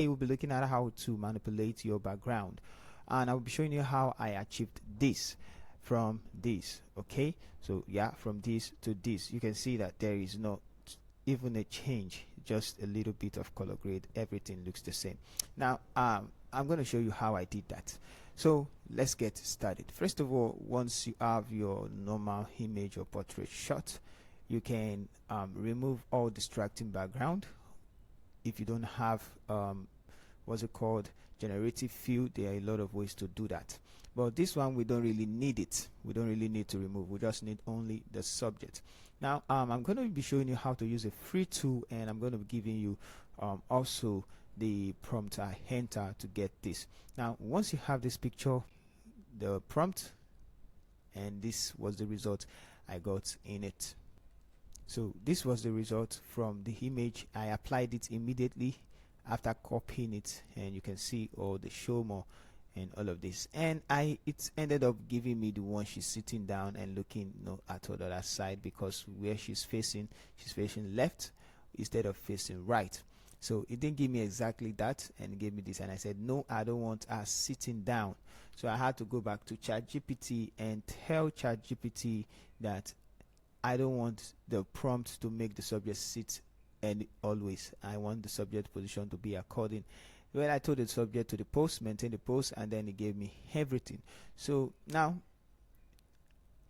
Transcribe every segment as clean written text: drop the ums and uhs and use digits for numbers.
We'll be looking at how to manipulate your background, and I'll be showing you how I achieved this from this. Okay, so yeah, from this to this, you can see that there is not even a change, just a little bit of color grade. Everything looks the same. Now I'm going to show you how I did that. So let's get started. First of all, once you have your normal image or portrait shot, you can remove all distracting background. If you don't have what's it called, generative fill, there are a lot of ways to do that, but this one we don't really need it. We don't really need to remove, we just need only the subject. Now I'm going to be showing you how to use a free tool, and I'm going to be giving you also the prompt I enter to get this. Now once you have this picture, the prompt, and this was the result I got in it. So this was the result from the image. I applied it immediately after copying it, and you can see all the show more and all of this, and it ended up giving me the one she's sitting down and looking, at the other side, because where she's facing left instead of facing right. So it didn't give me exactly that, and it gave me this, and I said no, I don't want her sitting down. So I had to go back to ChatGPT and tell ChatGPT that I don't want the prompt to make the subject sit, and always I want the subject position to be according. Well, I told the subject to the post, maintain the post, and then it gave me everything. So now,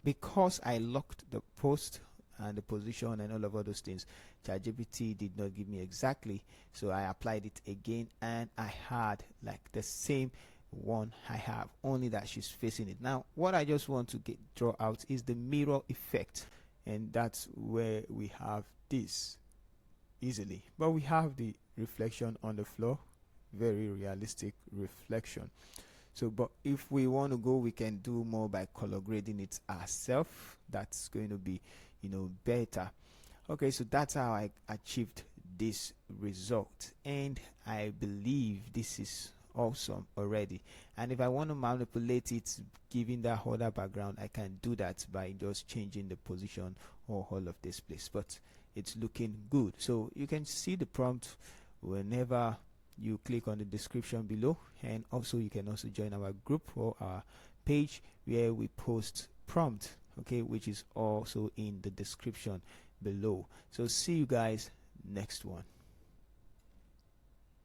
because I locked the post and the position and all of those things, ChatGPT did not give me exactly. So I applied it again, and I had like the same one I have, only that she's facing it. Now what I just want to draw out is the mirror effect, and that's where we have this easily, but we have the reflection on the floor, very realistic reflection. So but if we want to go, we can do more by color grading it ourselves. That's going to be better. Okay, so that's how I achieved this result, and I believe this is awesome already. And if I want to manipulate it, giving that other background, I can do that by just changing the position or all of this place, but it's looking good. So you can see the prompt whenever you click on the description below, and also you can also join our group or our page where we post prompt, okay, which is also in the description below. So see you guys next one.